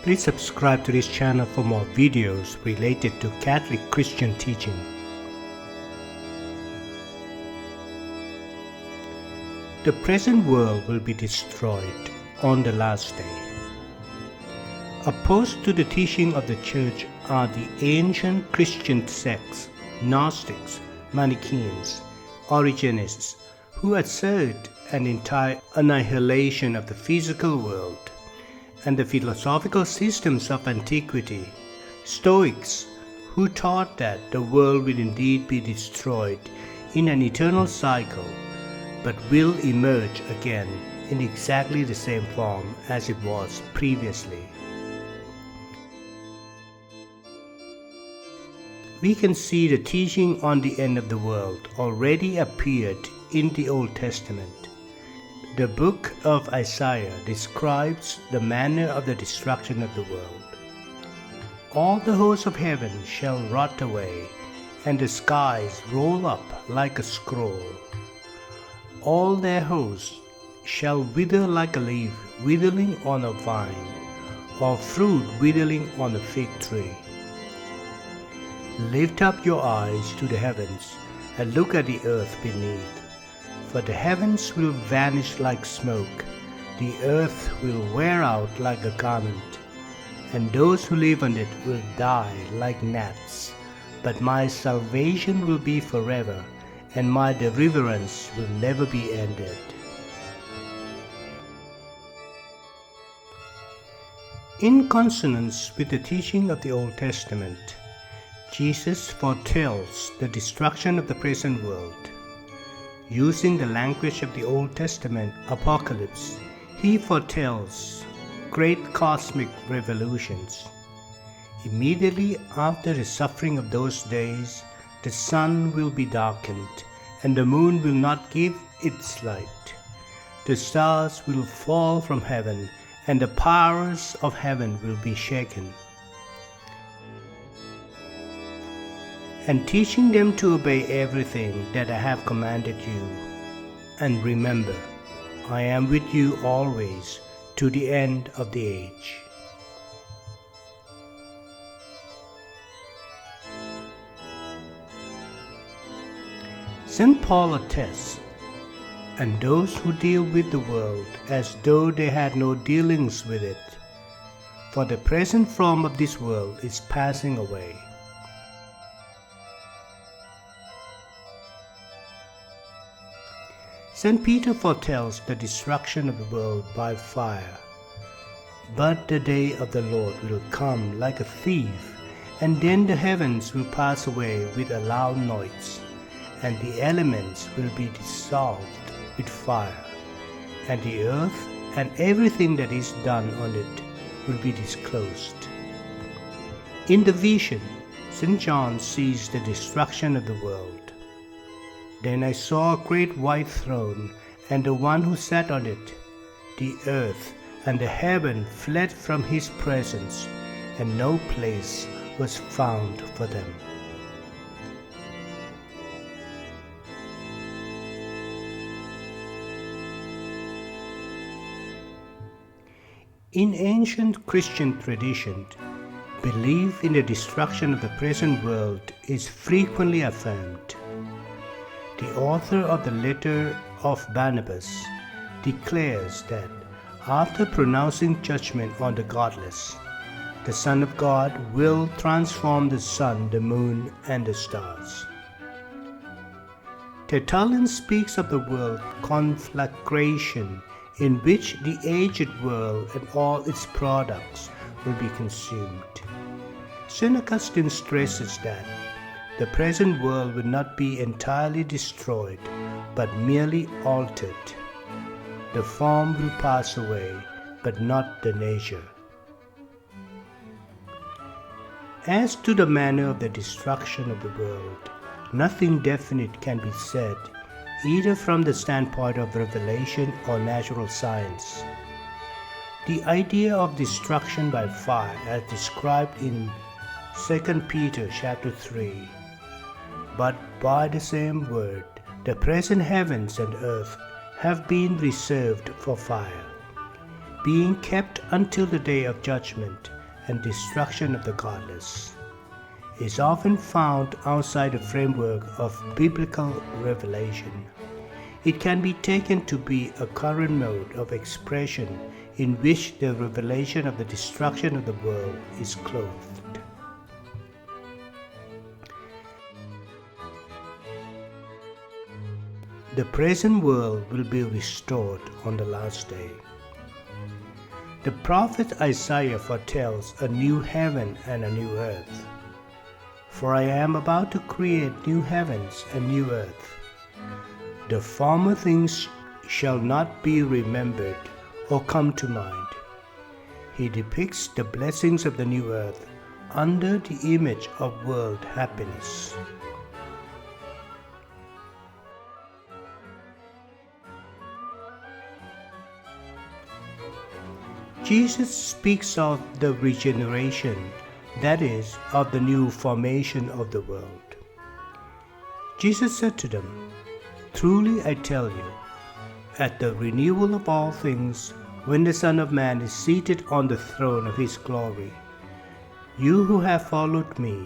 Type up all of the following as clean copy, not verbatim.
Please subscribe to this channel for more videos related to Catholic Christian teaching. The present world will be destroyed on the last day. Opposed to the teaching of the Church are the ancient Christian sects, Gnostics, Manichaeans, Origenists, who assert an entire annihilation of the physical world, and the philosophical systems of antiquity, Stoics, who taught that the world will indeed be destroyed in an eternal cycle, but will emerge again in exactly the same form as it was previously. We can see the teaching on the end of the world already appeared in the Old Testament. The book of Isaiah describes the manner of the destruction of the world. All the hosts of heaven shall rot away, and the skies roll up like a scroll. All their hosts shall wither like a leaf withering on a vine, or fruit withering on a fig tree. Lift up your eyes to the heavens, and look at the earth beneath. For the heavens will vanish like smoke, the earth will wear out like a garment, and those who live on it will die like gnats. But my salvation will be forever, and my deliverance will never be ended. In consonance with the teaching of the Old Testament, Jesus foretells the destruction of the present world. Using the language of the Old Testament apocalypse, he foretells great cosmic revolutions. Immediately after the suffering of those days, the sun will be darkened, and the moon will not give its light. The stars will fall from heaven, and the powers of heaven will be shaken. And teaching them to obey everything that I have commanded you. And remember, I am with you always, to the end of the age. St. Paul attests, and those who deal with the world as though they had no dealings with it, for the present form of this world is passing away. St. Peter foretells the destruction of the world by fire. But the day of the Lord will come like a thief, and then the heavens will pass away with a loud noise, and the elements will be dissolved with fire, and the earth and everything that is done on it will be disclosed. In the vision, St. John sees the destruction of the world. Then I saw a great white throne, and the one who sat on it. The earth and the heaven fled from his presence, and no place was found for them. In ancient Christian tradition, belief in the destruction of the present world is frequently affirmed. The author of the letter of Barnabas declares that after pronouncing judgment on the godless, the Son of God will transform the sun, the moon, and the stars. Tertullian speaks of the world conflagration, in which the aged world and all its products will be consumed. St. Augustine stresses that the present world will not be entirely destroyed, but merely altered. The form will pass away, but not the nature. As to the manner of the destruction of the world, nothing definite can be said, either from the standpoint of revelation or natural science. The idea of destruction by fire, as described in 2 Peter chapter 3, but by the same word, the present heavens and earth have been reserved for fire, being kept until the day of judgment and destruction of the godless, is often found outside the framework of biblical revelation. It can be taken to be a current mode of expression in which the revelation of the destruction of the world is clothed. The present world will be restored on the last day. The prophet Isaiah foretells a new heaven and a new earth. For I am about to create new heavens and new earth. The former things shall not be remembered or come to mind. He depicts the blessings of the new earth under the image of world happiness. Jesus speaks of the regeneration, that is, of the new formation of the world. Jesus said to them, "Truly I tell you, at the renewal of all things, when the Son of Man is seated on the throne of his glory, you who have followed me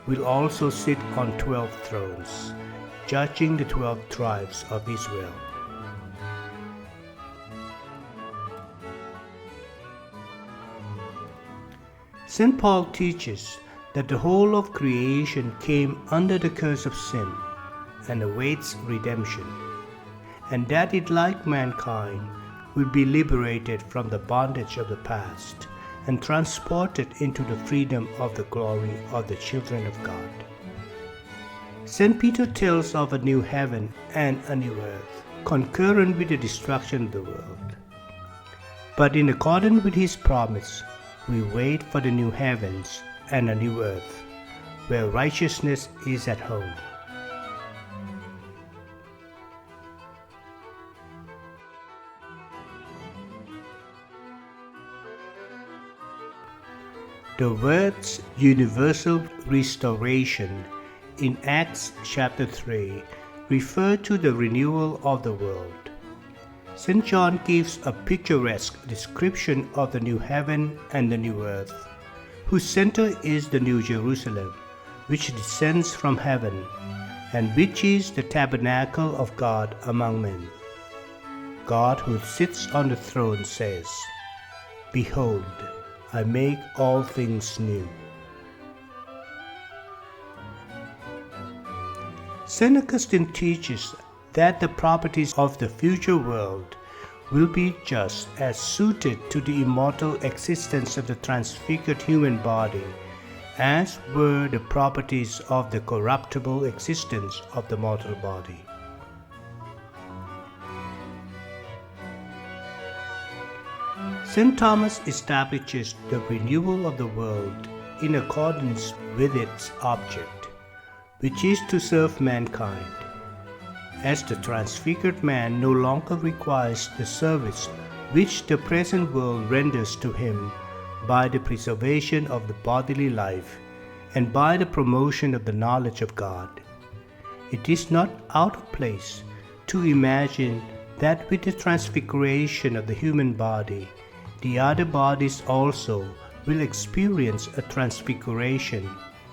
will also sit on 12 thrones, judging the 12 tribes of Israel." St. Paul teaches that the whole of creation came under the curse of sin and awaits redemption, and that it, like mankind, will be liberated from the bondage of the past and transported into the freedom of the glory of the children of God. St. Peter tells of a new heaven and a new earth, concurrent with the destruction of the world. But in accordance with his promise, we wait for the new heavens and a new earth, where righteousness is at home. The words universal restoration in Acts chapter 3 refer to the renewal of the world. St. John gives a picturesque description of the new heaven and the new earth, whose center is the New Jerusalem, which descends from heaven, and which is the tabernacle of God among men. God who sits on the throne says, "Behold, I make all things new." St. Augustine teaches that the properties of the future world will be just as suited to the immortal existence of the transfigured human body as were the properties of the corruptible existence of the mortal body. St. Thomas establishes the renewal of the world in accordance with its object, which is to serve mankind, as the transfigured man no longer requires the service which the present world renders to him by the preservation of the bodily life and by the promotion of the knowledge of God. It is not out of place to imagine that with the transfiguration of the human body, the other bodies also will experience a transfiguration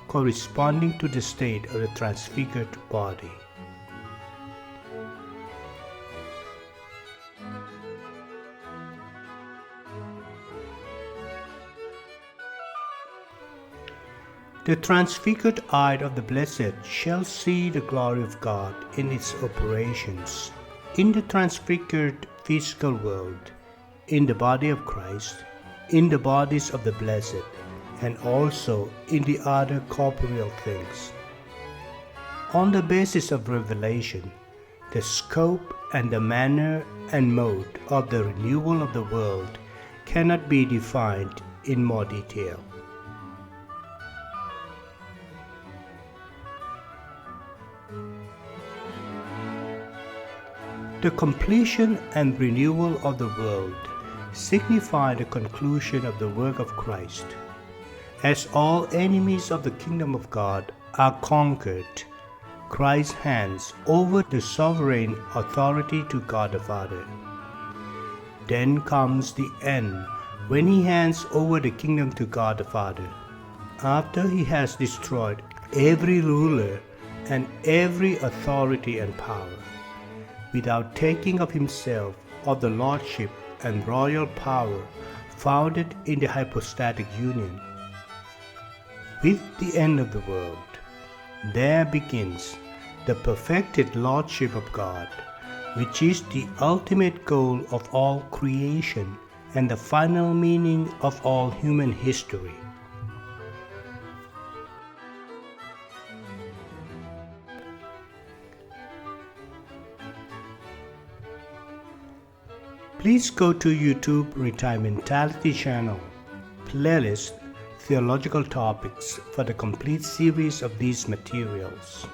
corresponding to the state of the transfigured body. The transfigured eye of the blessed shall see the glory of God in its operations, in the transfigured physical world, in the body of Christ, in the bodies of the blessed, and also in the other corporeal things. On the basis of revelation, the scope and the manner and mode of the renewal of the world cannot be defined in more detail. The completion and renewal of the world signify the conclusion of the work of Christ, as all enemies of the kingdom of God are conquered. Christ hands over the sovereign authority to God the Father. Then comes the end, when he hands over the kingdom to God the Father, after he has destroyed every ruler and every authority and power, without taking of himself of the lordship and royal power founded in the hypostatic union. With the end of the world, there begins the perfected lordship of God, which is the ultimate goal of all creation and the final meaning of all human history. Please go to YouTube Retimentality channel, playlist Theological Topics for the complete series of these materials.